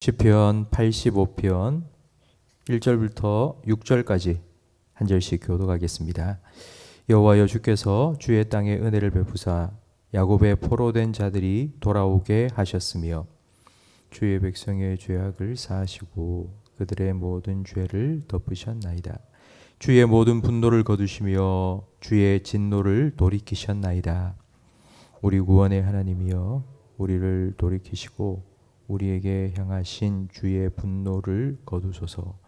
시편 85편 1절부터 6절까지 한 절씩 교독하겠습니다. 여호와여, 주께서 주의 땅에 은혜를 베푸사 야곱의 포로된 자들이 돌아오게 하셨으며 주의 백성의 죄악을 사하시고 그들의 모든 죄를 덮으셨나이다. 주의 모든 분노를 거두시며 주의 진노를 돌이키셨나이다. 우리 구원의 하나님이여, 우리를 돌이키시고 우리에게 향하신 주의 분노를 거두소서.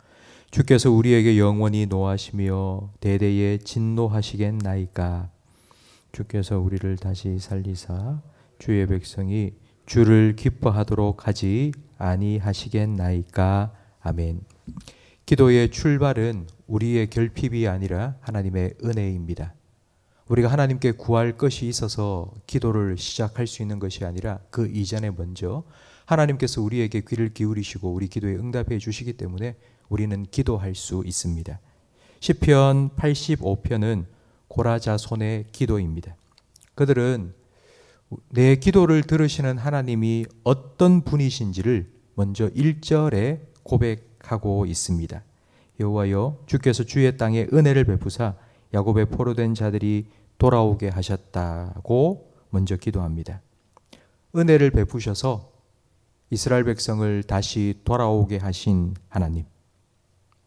주께서 우리에게 영원히 노하시며 대대에 진노하시겠나이까. 주께서 우리를 다시 살리사 주의 백성이 주를 기뻐하도록 하지 아니하시겠나이까. 아멘. 기도의 출발은 우리의 결핍이 아니라 하나님의 은혜입니다. 우리가 하나님께 구할 것이 있어서 기도를 시작할 수 있는 것이 아니라 그 이전에 먼저 하나님께서 우리에게 귀를 기울이시고 우리 기도에 응답해 주시기 때문에 우리는 기도할 수 있습니다. 시편 85편은 고라자손의 기도입니다. 그들은 내 기도를 들으시는 하나님이 어떤 분이신지를 먼저 1절에 고백하고 있습니다. 여호와여, 주께서 주의 땅에 은혜를 베푸사 야곱의 포로된 자들이 돌아오게 하셨다고 먼저 기도합니다. 은혜를 베푸셔서 이스라엘 백성을 다시 돌아오게 하신 하나님,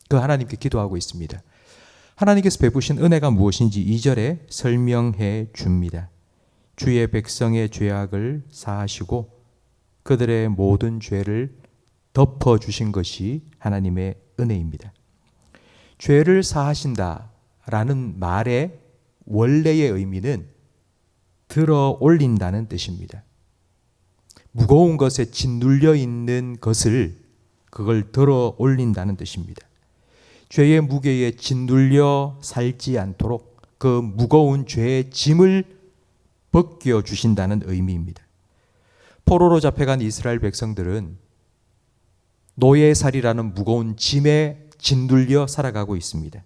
그 하나님께 기도하고 있습니다. 하나님께서 베푸신 은혜가 무엇인지 2절에 설명해 줍니다. 주의 백성의 죄악을 사하시고 그들의 모든 죄를 덮어주신 것이 하나님의 은혜입니다. 죄를 사하신다라는 말의 원래의 의미는 들어 올린다는 뜻입니다. 무거운 것에 짓눌려 있는 것을 그걸 들어 올린다는 뜻입니다. 죄의 무게에 짓눌려 살지 않도록 그 무거운 죄의 짐을 벗겨 주신다는 의미입니다. 포로로 잡혀간 이스라엘 백성들은 노예살이라는 무거운 짐에 짓눌려 살아가고 있습니다.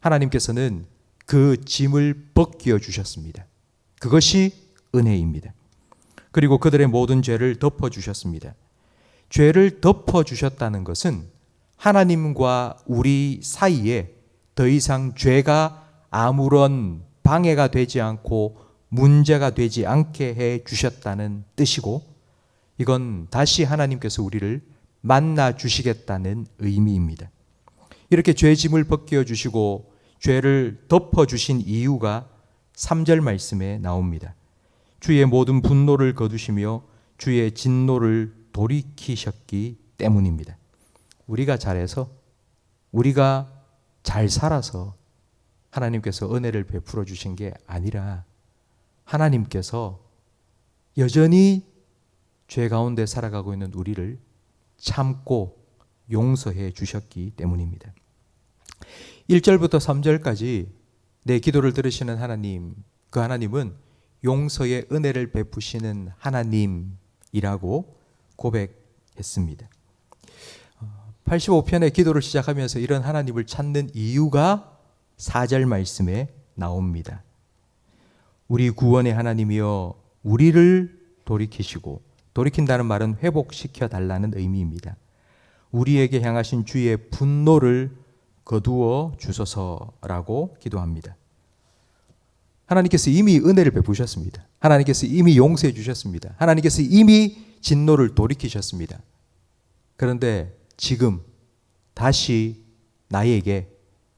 하나님께서는 그 짐을 벗겨 주셨습니다. 그것이 은혜입니다. 그리고 그들의 모든 죄를 덮어주셨습니다. 죄를 덮어주셨다는 것은 하나님과 우리 사이에 더 이상 죄가 아무런 방해가 되지 않고 문제가 되지 않게 해 주셨다는 뜻이고, 이건 다시 하나님께서 우리를 만나 주시겠다는 의미입니다. 이렇게 죄짐을 벗겨 주시고 죄를 덮어주신 이유가 3절 말씀에 나옵니다. 주의 모든 분노를 거두시며 주의 진노를 돌이키셨기 때문입니다. 우리가 잘해서, 우리가 잘 살아서 하나님께서 은혜를 베풀어 주신 게 아니라 하나님께서 여전히 죄 가운데 살아가고 있는 우리를 참고 용서해 주셨기 때문입니다. 1절부터 3절까지 내 기도를 들으시는 하나님, 그 하나님은 용서의 은혜를 베푸시는 하나님이라고 고백했습니다. 85편의 기도를 시작하면서 이런 하나님을 찾는 이유가 4절 말씀에 나옵니다. 우리 구원의 하나님이여, 우리를 돌이키시고, 돌이킨다는 말은 회복시켜 달라는 의미입니다. 우리에게 향하신 주의 분노를 거두어 주소서라고 기도합니다. 하나님께서 이미 은혜를 베푸셨습니다. 하나님께서 이미 용서해 주셨습니다. 하나님께서 이미 진노를 돌이키셨습니다. 그런데 지금 다시 나에게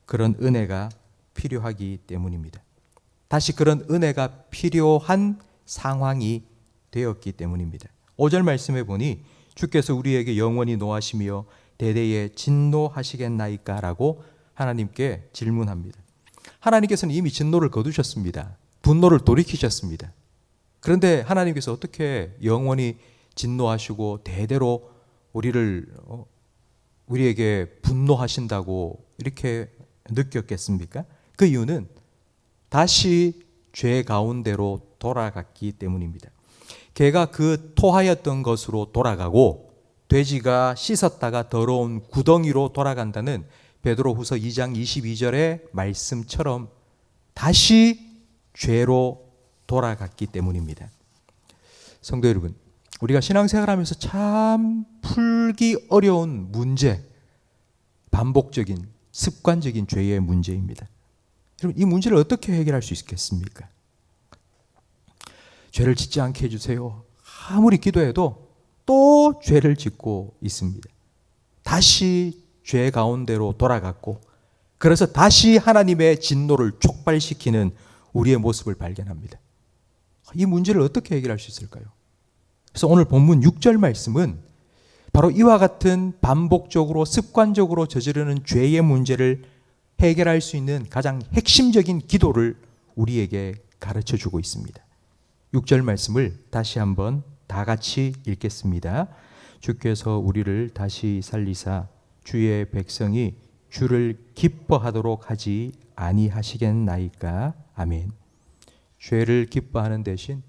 그런 은혜가 필요하기 때문입니다. 다시 그런 은혜가 필요한 상황이 되었기 때문입니다. 5절 말씀해 보니 주께서 우리에게 영원히 노하시며 대대에 진노하시겠나이까 라고 하나님께 질문합니다. 하나님께서는 이미 진노를 거두셨습니다. 분노를 돌이키셨습니다. 그런데 하나님께서 어떻게 영원히 진노하시고 대대로 우리에게 분노하신다고 이렇게 느꼈겠습니까? 그 이유는 다시 죄 가운데로 돌아갔기 때문입니다. 개가 그 토하였던 것으로 돌아가고 돼지가 씻었다가 더러운 구덩이로 돌아간다는 베드로후서 2장 22절의 말씀처럼 다시 죄로 돌아갔기 때문입니다. 성도 여러분, 우리가 신앙생활하면서 참 풀기 어려운 문제, 반복적인 습관적인 죄의 문제입니다. 여러분, 이 문제를 어떻게 해결할 수 있겠습니까? 죄를 짓지 않게 해주세요. 아무리 기도해도 또 죄를 짓고 있습니다. 다시 죄 가운데로 돌아갔고, 그래서 다시 하나님의 진노를 촉발시키는 우리의 모습을 발견합니다. 이 문제를 어떻게 해결할 수 있을까요? 그래서 오늘 본문 6절 말씀은 바로 이와 같은 반복적으로 습관적으로 저지르는 죄의 문제를 해결할 수 있는 가장 핵심적인 기도를 우리에게 가르쳐 주고 있습니다. 6절 말씀을 다시 한번 다 같이 읽겠습니다. 주께서 우리를 다시 살리사 주의 백성이 주를 기뻐하도록 하지 아니하시겠나이까. 아멘. 죄를 기뻐하는 대신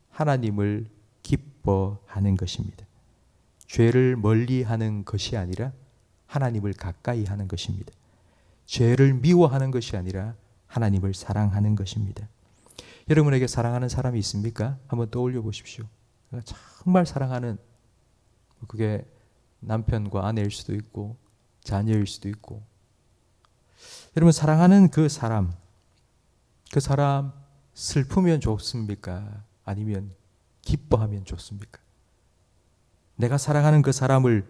하나님을 기뻐하는 것입니다. 죄를 멀리하는 것이 아니라 하나님을 가까이 하는 것입니다. 죄를 미워하는 것이 아니라 하나님을 사랑하는 것입니다. 여러분에게 사랑하는 사람이 있습니까? 한번 떠올려 보십시오. 정말 사랑하는, 그게 남편과 아내일 수도 있고 자녀일 수도 있고, 여러분 사랑하는 그 사람 슬프면 좋습니까? 아니면 기뻐하면 좋습니까? 내가 사랑하는 그 사람을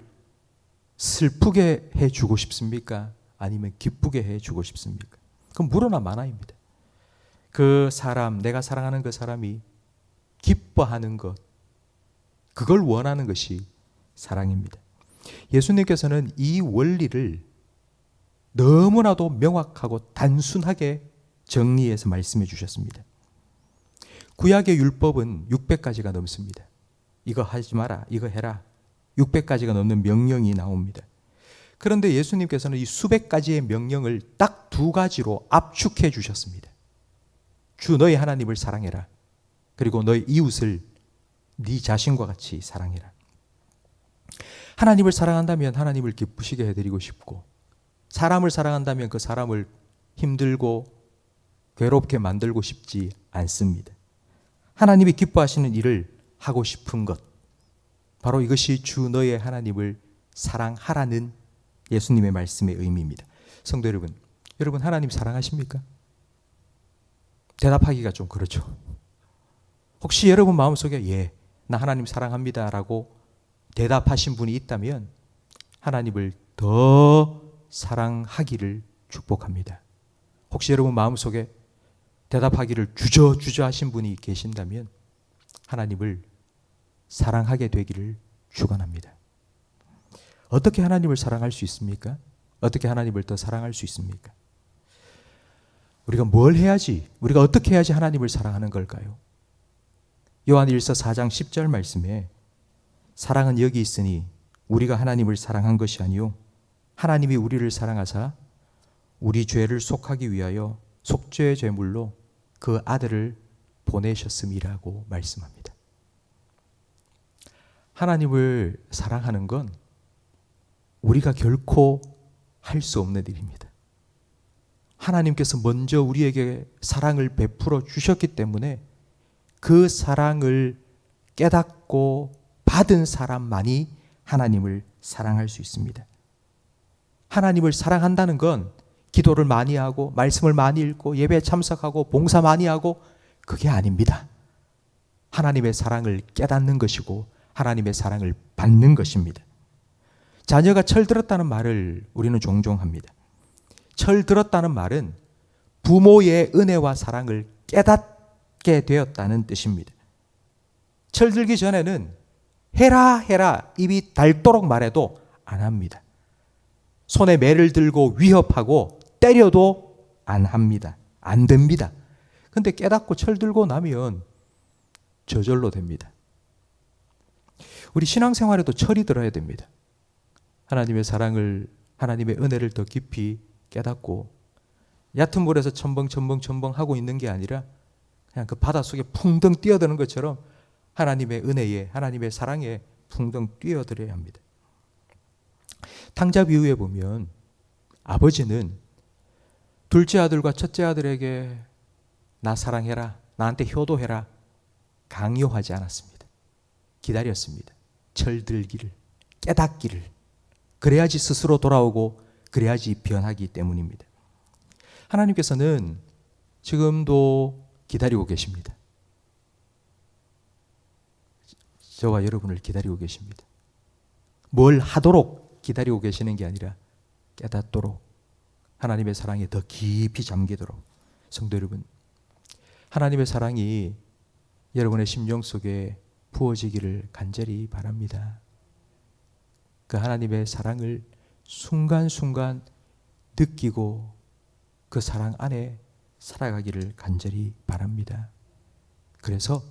슬프게 해주고 싶습니까? 아니면 기쁘게 해주고 싶습니까? 그건 물어나 마나입니다. 그 사람, 내가 사랑하는 그 사람이 기뻐하는 것, 그걸 원하는 것이 사랑입니다. 예수님께서는 이 원리를 너무나도 명확하고 단순하게 정리해서 말씀해 주셨습니다. 구약의 율법은 600가지가 넘습니다. 이거 하지 마라, 이거 해라. 600가지가 넘는 명령이 나옵니다. 그런데 예수님께서는 이 수백 가지의 명령을 딱 두 가지로 압축해 주셨습니다. 주 너희 하나님을 사랑해라. 그리고 너희 이웃을 네 자신과 같이 사랑해라. 하나님을 사랑한다면 하나님을 기쁘시게 해드리고 싶고, 사람을 사랑한다면 그 사람을 힘들고 괴롭게 만들고 싶지 않습니다. 하나님이 기뻐하시는 일을 하고 싶은 것, 바로 이것이 주 너의 하나님을 사랑하라는 예수님의 말씀의 의미입니다. 성도 여러분, 여러분 하나님 사랑하십니까? 대답하기가 좀 그렇죠. 혹시 여러분 마음속에 예, 나 하나님 사랑합니다 라고 대답하신 분이 있다면 하나님을 더 사랑하기를 축복합니다. 혹시 여러분 마음속에 대답하기를 주저 하신 분이 계신다면 하나님을 사랑하게 되기를 축원합니다. 어떻게 하나님을 사랑할 수 있습니까? 어떻게 하나님을 더 사랑할 수 있습니까? 우리가 뭘 해야지, 우리가 어떻게 해야지 하나님을 사랑하는 걸까요? 요한일서 4장 10절 말씀에 사랑은 여기 있으니 우리가 하나님을 사랑한 것이 아니요 하나님이 우리를 사랑하사 우리 죄를 속하기 위하여 속죄의 제물로 그 아들을 보내셨음이라고 말씀합니다. 하나님을 사랑하는 건 우리가 결코 할 수 없는 일입니다. 하나님께서 먼저 우리에게 사랑을 베풀어 주셨기 때문에 그 사랑을 깨닫고 받은 사람만이 하나님을 사랑할 수 있습니다. 하나님을 사랑한다는 건 기도를 많이 하고 말씀을 많이 읽고 예배에 참석하고 봉사 많이 하고 그게 아닙니다. 하나님의 사랑을 깨닫는 것이고 하나님의 사랑을 받는 것입니다. 자녀가 철들었다는 말을 우리는 종종 합니다. 철들었다는 말은 부모의 은혜와 사랑을 깨닫게 되었다는 뜻입니다. 철들기 전에는 해라 입이 닳도록 말해도 안 합니다. 손에 매를 들고 위협하고 때려도 안 합니다. 안 됩니다. 근데 깨닫고 철들고 나면 저절로 됩니다. 우리 신앙생활에도 철이 들어야 됩니다. 하나님의 사랑을, 하나님의 은혜를 더 깊이 깨닫고 얕은 물에서 첨벙 하고 있는 게 아니라 그냥 그 바닷속에 풍덩 뛰어드는 것처럼 하나님의 은혜에, 하나님의 사랑에 풍덩 뛰어들어야 합니다. 탕자 비유에 보면 아버지는 둘째 아들과 첫째 아들에게 나 사랑해라, 나한테 효도해라 강요하지 않았습니다. 기다렸습니다. 철들기를, 깨닫기를. 그래야지 스스로 돌아오고 그래야지 변하기 때문입니다. 하나님께서는 지금도 기다리고 계십니다. 저와 여러분을 기다리고 계십니다. 뭘 하도록 기다리고 계시는 게 아니라 깨닫도록, 하나님의 사랑에 더 깊이 잠기도록. 성도 여러분, 하나님의 사랑이 여러분의 심령 속에 부어지기를 간절히 바랍니다. 그 하나님의 사랑을 순간순간 느끼고 그 사랑 안에 살아가기를 간절히 바랍니다. 그래서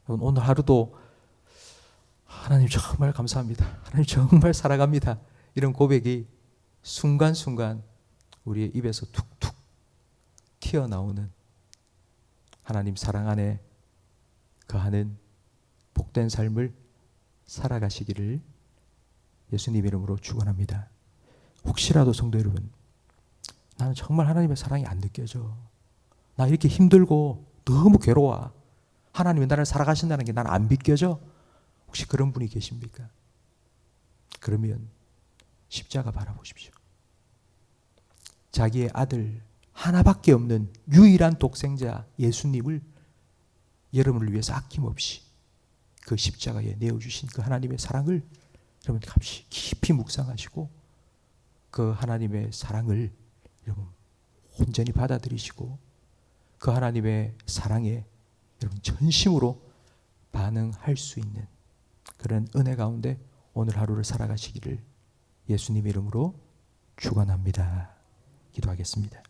오늘 하루도 하나님 정말 감사합니다. 하나님 정말 사랑합니다. 이런 고백이 순간순간 우리의 입에서 툭툭 튀어나오는 하나님 사랑 안에 거하는 복된 삶을 살아가시기를 예수님 이름으로 축원합니다. 혹시라도 성도 여러분, 나는 정말 하나님의 사랑이 안 느껴져. 나 이렇게 힘들고 너무 괴로워. 하나님이 나를 살아가신다는 게 난 안 믿겨져. 혹시 그런 분이 계십니까? 그러면 십자가 바라보십시오. 자기의 아들 하나밖에 없는 유일한 독생자 예수님을 여러분을 위해서 아낌없이 그 십자가에 내어주신 그 하나님의 사랑을 여러분 값이 깊이 묵상하시고 그 하나님의 사랑을 여러분 온전히 받아들이시고 그 하나님의 사랑에 여러분 전심으로 반응할 수 있는 그런 은혜 가운데 오늘 하루를 살아가시기를 예수님 이름으로 축원합니다. 기도하겠습니다.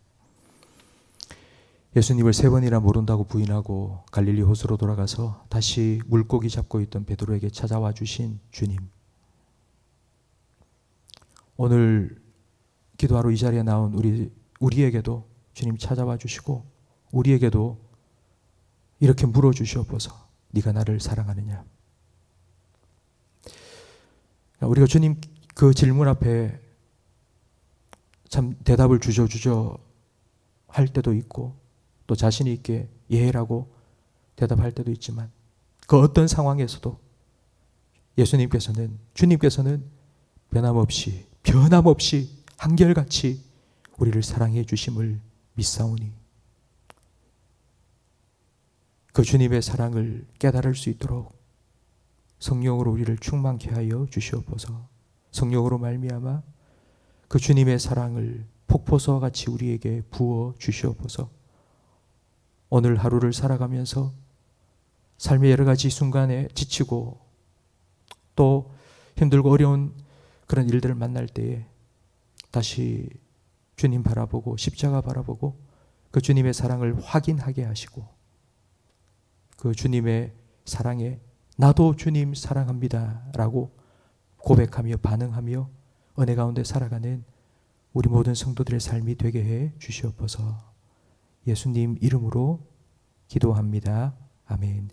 예수님을 3번이나 모른다고 부인하고 갈릴리 호수로 돌아가서 다시 물고기 잡고 있던 베드로에게 찾아와 주신 주님, 오늘 기도하러 이 자리에 나온 우리에게도 주님 찾아와 주시고 우리에게도 이렇게 물어주시옵소서. 네가 나를 사랑하느냐? 우리가 주님 그 질문 앞에 참 대답을 주저주저 할 때도 있고 또 자신 있게 예라고 대답할 때도 있지만 그 어떤 상황에서도 주님께서는 변함없이 한결같이 우리를 사랑해 주심을 믿사오니 그 주님의 사랑을 깨달을 수 있도록 성령으로 우리를 충만케 하여 주시옵소서. 성령으로 말미암아 그 주님의 사랑을 폭포수와 같이 우리에게 부어 주시옵소서. 오늘 하루를 살아가면서 삶의 여러 가지 순간에 지치고 또 힘들고 어려운 그런 일들을 만날 때에 다시 주님 바라보고 십자가 바라보고 그 주님의 사랑을 확인하게 하시고 그 주님의 사랑에 나도 주님 사랑합니다 라고 고백하며 반응하며 은혜 가운데 살아가는 우리 모든 성도들의 삶이 되게 해 주시옵소서. 예수님 이름으로 기도합니다. 아멘.